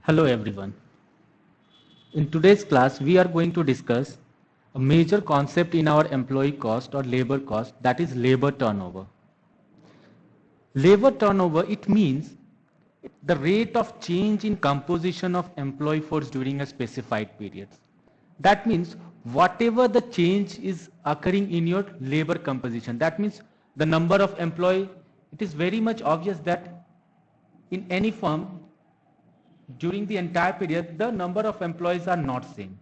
Hello everyone. In today's class, we are going to discuss a major concept in our employee cost or labor cost, that is labor turnover. Labor turnover, it means the rate of change in composition of employee force during a specified period. That means whatever the change is occurring in your labor composition, that means the number of employee, it is very much obvious that in any firm during the entire period, the number of employees are not same.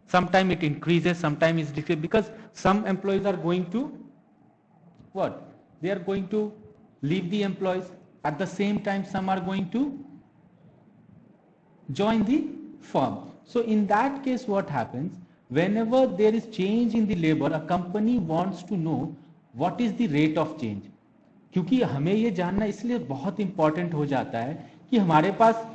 Sometimes it increases, sometimes it decreases, because some employees are going to what? They are going to leave the employees. At the same time, some are going to join the firm. So in that case, what happens? Whenever there is change in the labor, a company wants to know what is the rate of change. क्योंकि हमें ये जानना इसलिए बहुत important हो जाता है कि हमारे पास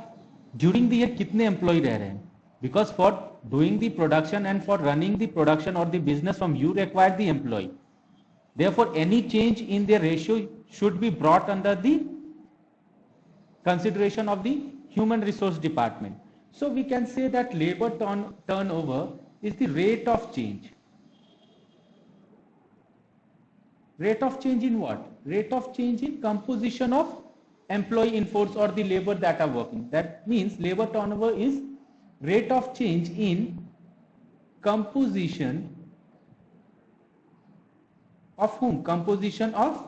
ड्यूरिंग द ईयर कितने एम्प्लॉय रह रहे हैं. Because for doing the production and for running the production और the business form you require the employ. Therefore, any change in their ratio should be brought under the consideration of the human resource department. So we can say that labor turnover is the rate of change. Rate of change in what? Rate of change in composition of employee in force or the labor that are working. That means labor turnover is rate of change in composition of whom? Composition of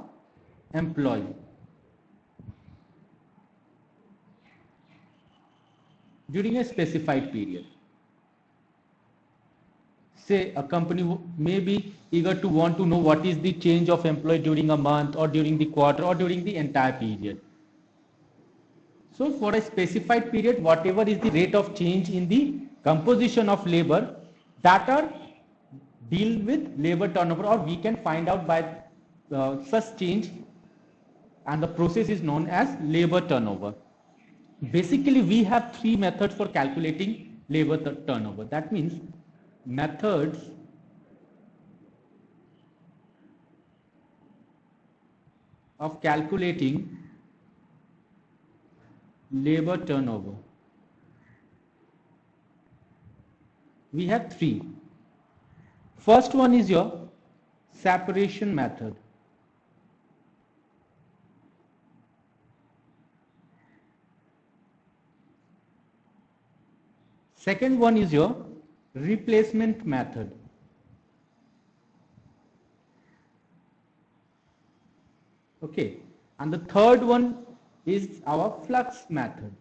employee during a specified period. Say a company may be eager to want to know what is the change of employee during a month or during the quarter or during the entire period. So for a specified period, whatever is the rate of change in the composition of labor, that are deal with labor turnover, or we can find out by such change, and the process is known as labor turnover. Basically, we have three methods for calculating labor turnover. That means methods of calculating labor turnover. We have three. First one is your separation method. Second one is your replacement method. Okay, and the third one is our flux method.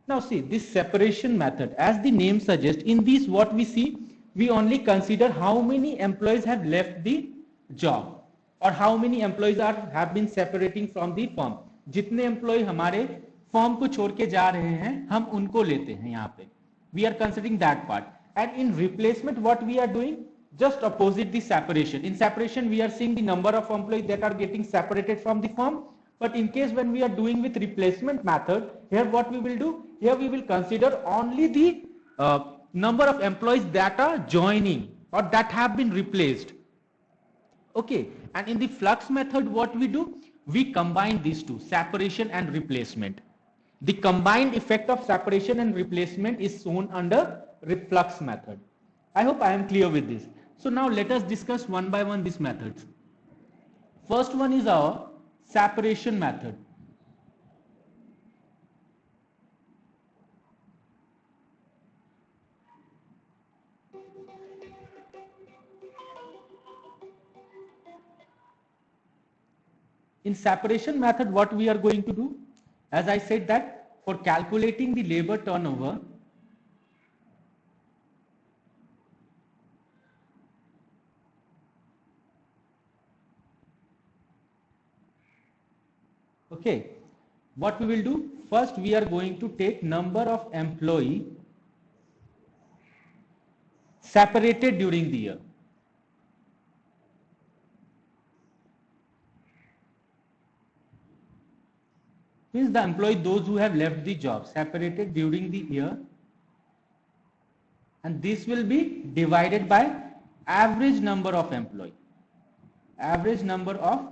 Now see, this separation method, as the name suggests, in this what we see, we only consider how many employees have left the job or how many employees have been separating from the firm. जितने employee हमारे firm को छोड़ के जा रहे हैं, हम उनको लेते हैं यहाँ पे. We are considering that part. And in replacement, what we are doing? Just opposite the separation. In separation, we are seeing the number of employees that are getting separated from the firm. But in case when we are doing with replacement method, here what we will do? Here we will consider only the number of employees that are joining or that have been replaced. Okay, and in the flux method, what we do? We combine these two, separation and replacement. The combined effect of separation and replacement is shown under reflux method. I hope I am clear with this. So now let us discuss one by one these methods. First one is our separation method. In separation method, what we are going to do? As I said that for calculating the labor turnover, okay, what we will do? First, we are going to take number of employee separated during the year. Means the employee, those who have left the job, separated during the year, and this will be divided by average number of employee. Average number of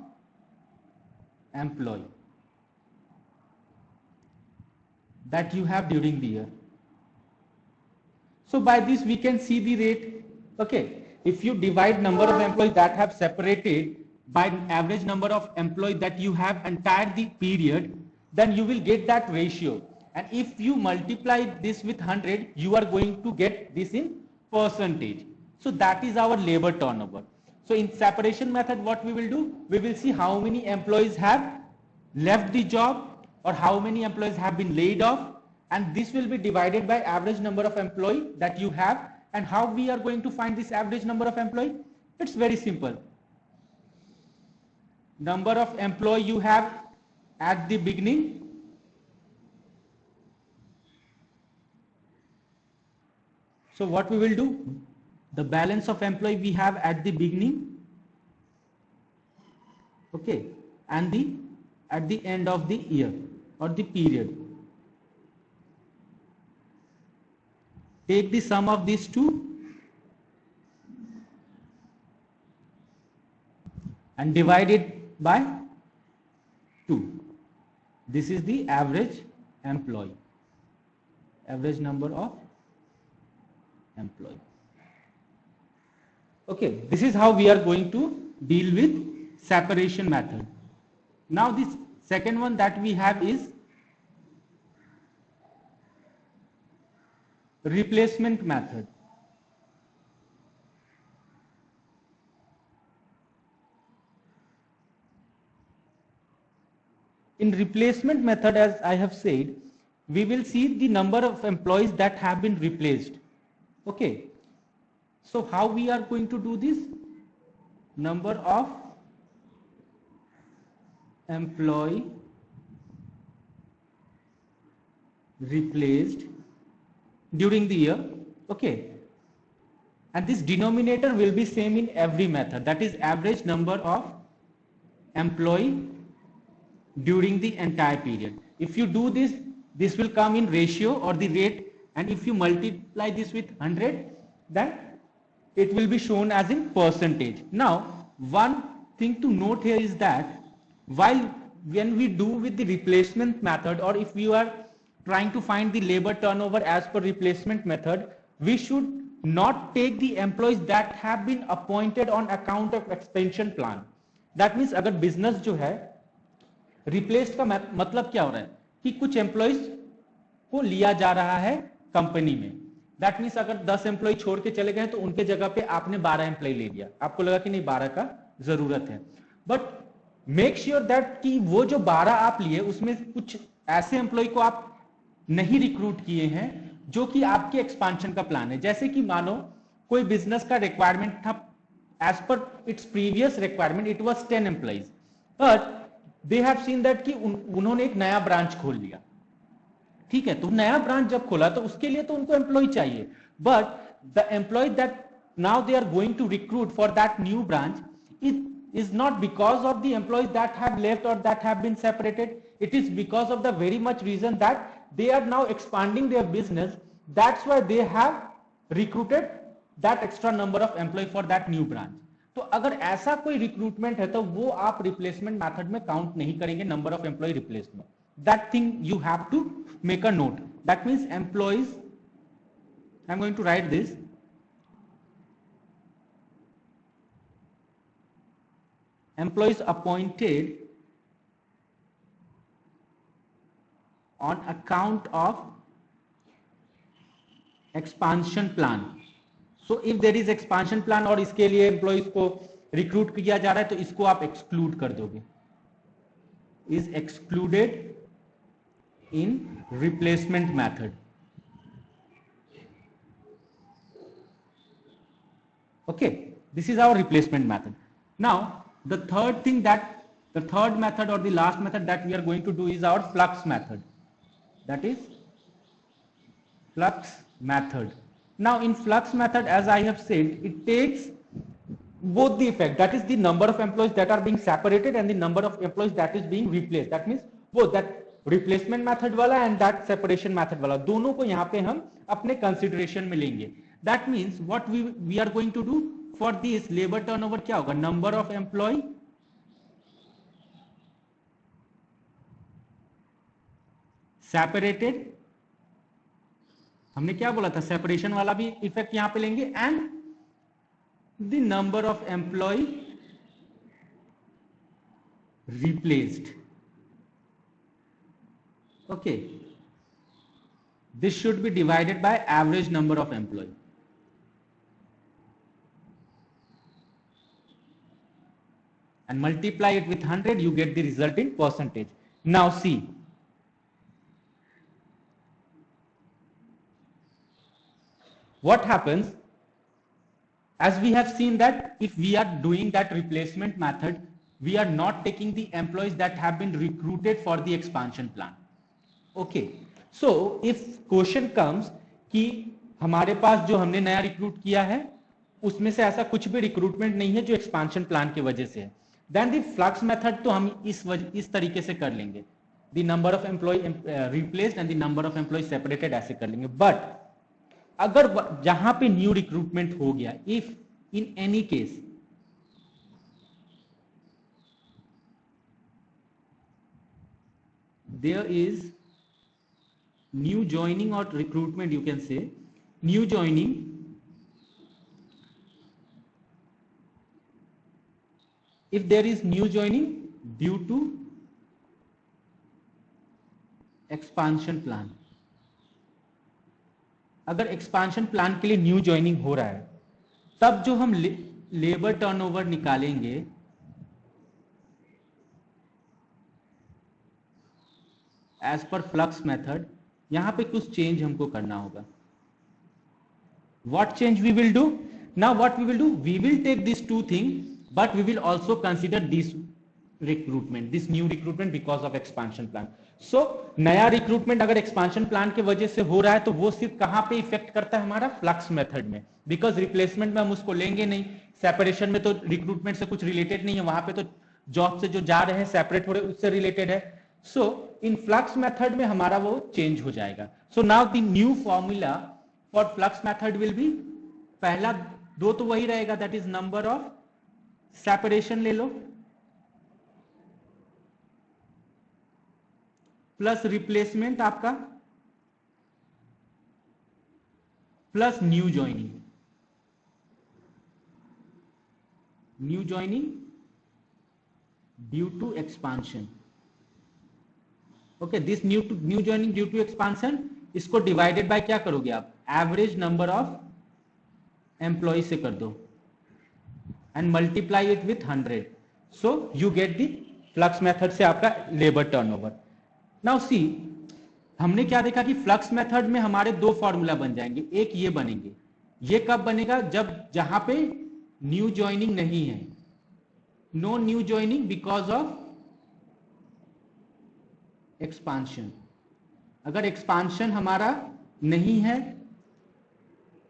employee. that you have during the year. So by this we can see the rate. Okay, if you divide number of employees that have separated by average number of employees that you have entire the period, then you will get that ratio. And if you multiply this with 100, you are going to get this in percentage. So that is our labor turnover. So in separation method, what we will do, we will see how many employees have left the job or how many employees have been laid off, and this will be divided by average number of employee that you have. And how we are going to find this average number of employee? It's very simple. Number of employee you have at the beginning So what we will do, the balance of employee we have at the beginning, okay, and at the end of the year or the period. Take the sum of these two and divide it by 2. This is the average employee, average number of employee. Okay, this is how we are going to deal with separation method. Now this second one that we have is replacement method. In replacement method, as I have said, we will see the number of employees that have been replaced. Okay, so how we are going to do this? Number of employee replaced during the year. Okay, and this denominator will be same in every method, that is average number of employee during the entire period. If you do this, this will come in ratio or the rate, and if you multiply this with 100, then it will be shown as in percentage. Now one thing to note here is that when we do with the replacement method, or if we are trying to find the labor turnover as per replacement method, we should not take the employees that have been appointed on account of expansion plan. That means अगर business जो है replaced का मतलब क्या हो रहा है कि कुछ employees को लिया जा रहा है कंपनी में. दैट मीन्स अगर 10 एम्प्लॉय छोड़ के चले गए तो उनके जगह पे आपने 12 एम्प्लॉय ले लिया, आपको लगा कि नहीं 12 का जरूरत है, बट मेक श्योर दैट कि वो जो 12 आप लिए उसमें कुछ ऐसे एम्प्लॉय को आप नहीं रिक्रूट किए हैं जो कि आपके एक्सपांशन का प्लान है. जैसे कि मानो कोई बिजनेस का रिक्वायरमेंट था, as per its previous requirement it was 10 employees, but they have seen that कि उन्होंने एक नया ब्रांच खोल लिया. ठीक है, तो नया ब्रांच जब खोला तो उसके लिए तो उनको एम्प्लॉय चाहिए, but the employee that now they are going to recruit for that new branch, it is not because of the employees that have left or that have been separated. It is because of the very much reason that they are now expanding their business. That's why they have recruited that extra number of employees for that new branch. तो अगर ऐसा कोई recruitment है तो वो आप replacement method में count नहीं करेंगे, number of employee replacement. That thing you have to make a note. That means employees, I'm going to write this, employees appointed on account of expansion plan. So if there is expansion plan और इसके लिए employees को recruit किया जा रहा है तो इसको आप exclude कर दोगे, is excluded in replacement method. Okay, this is our replacement method. Now the third method or the last method that we are going to do is our flux method. That is flux method. Now in flux method, as I have said, it takes both the effect, that is the number of employees that are being separated and the number of employees that is being replaced. That means both that replacement method वाला and that separation method वाला, दोनों को यहाँ पे हम अपने consideration में लेंगे. That means what we are going to do for this labor turnover क्या होगा, number of employee separated हमने क्या बोला था, सेपरेशन वाला भी इफेक्ट यहां पे लेंगे, and the number of employee replaced. Okay, this should be divided by average number of employee. And multiply it with 100, you get the result in percentage. Now see, what happens, as we have seen that if we are doing that replacement method, we are not taking the employees that have been recruited for the expansion plan. Okay, so if question comes कि हमारे पास जो हमने नया recruit किया है उसमें से ऐसा कुछ भी रिक्रूटमेंट नहीं है जो एक्सपांशन प्लान की वजह से है, देन द फ्लक्स मेथड तो हम इस तरीके से कर लेंगे, the number of employee replaced and the number of employee separated ऐसे कर लेंगे. बट अगर जहां पे न्यू रिक्रूटमेंट हो गया, if in any case there is new joining or recruitment, you can say new joining, if there is new joining due to expansion plan, अगर expansion plan के लिए न्यू ज्वाइनिंग हो रहा है तब जो हम लेबर टर्नओवर निकालेंगे एज पर फ्लक्स मेथड, यहां पे कुछ चेंज हमको करना होगा. What change we will do? Now what we will do, we will take this two thing but we will also consider this recruitment, this new recruitment because of expansion plan. So नया recruitment अगर expansion plan की वजह से हो रहा है तो वो सिर्फ कहां पे इफेक्ट करता है, हमारा फ्लक्स मेथड में, बिकॉज रिप्लेसमेंट में हम उसको लेंगे नहीं, सेपरेशन में तो रिक्रूटमेंट से कुछ रिलेटेड नहीं है, वहां पे तो जॉब से जो जा रहे हैं सेपरेट हो रहे उससे रिलेटेड है. सो इन फ्लक्स मेथड में हमारा वो चेंज हो जाएगा. So now the new formula for flux method will be, पहला दो तो वही रहेगा, that is number of separation ले लो प्लस रिप्लेसमेंट आपका plus new joining. New joining due to expansion. Okay, this new joining due to expansion, इसको divided by क्या करोगे आप, एवरेज नंबर ऑफ एम्प्लॉय से कर दो and multiply it with 100. So you get the flux method से आपका labour turnover. Now see, हमने क्या देखा कि फ्लक्स मेथड में हमारे दो फॉर्मूला बन जाएंगे, एक ये बनेंगे, ये कब बनेगा, जब जहां पे न्यू ज्वाइनिंग नहीं है, no new joining because of expansion. अगर एक्सपांशन हमारा नहीं है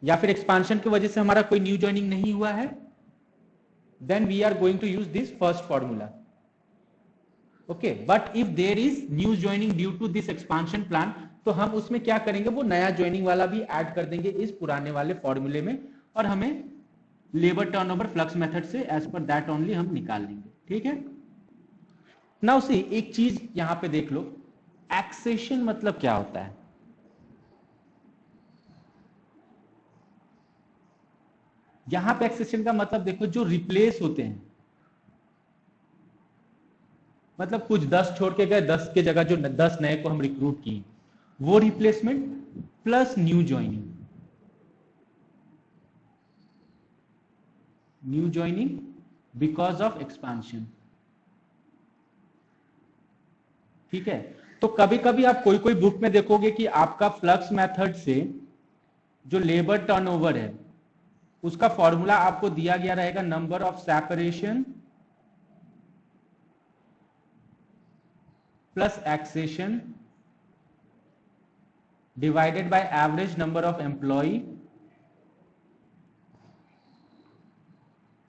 या फिर एक्सपांशन की वजह से हमारा कोई न्यू ज्वाइनिंग नहीं हुआ है, then we are going to use this first formula. Okay, but if there is new joining due to this expansion plan, तो हम उसमें क्या करेंगे, वो नया ज्वाइनिंग वाला भी ऐड कर देंगे इस पुराने वाले फॉर्मूले में, और हमें लेबर टर्नओवर फ्लक्स मेथड से एज पर दैट ओनली हम निकाल लेंगे. ठीक है. नाउ सी, एक चीज यहां पे देख लो, एक्सेशन मतलब क्या होता है. यहां पे एक्सेशन का मतलब देखो, जो रिप्लेस होते हैं, मतलब कुछ 10 छोड़ के गए, 10 के जगह जो 10 नए को हम रिक्रूट किए, वो replacement plus new joining. New joining because of expansion. ठीक है. तो कभी कभी आप कोई कोई बुक में देखोगे कि आपका फ्लक्स मेथड से जो लेबर टर्नओवर है उसका फॉर्मूला आपको दिया गया रहेगा, number of separation plus accession divided by average number of employee.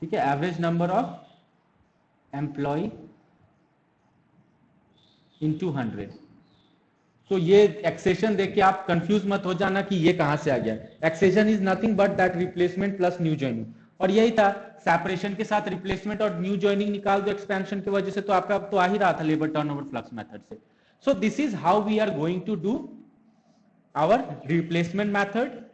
ठीक है, average number of employee into 100. तो ये एक्सेशन देख के आप कंफ्यूज मत हो जाना कि ये कहां से आ गया. Accession is nothing but that replacement plus new joining, और यही था, सेपरेशन के साथ रिप्लेसमेंट और न्यू ज्वाइनिंग निकाल दो एक्सपेंशन की वजह से, तो आपका तो आ ही रहा था लेबर टर्नओवर फ्लक्स मेथड से. So this is how we are going to do our replacement method,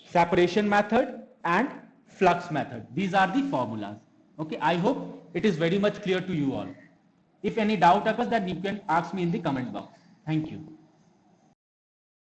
separation method, and flux method. These are the formulas. Okay, I hope it is very much clear to you all. If any doubt occurs, that you can ask me in the comment box. Thank you.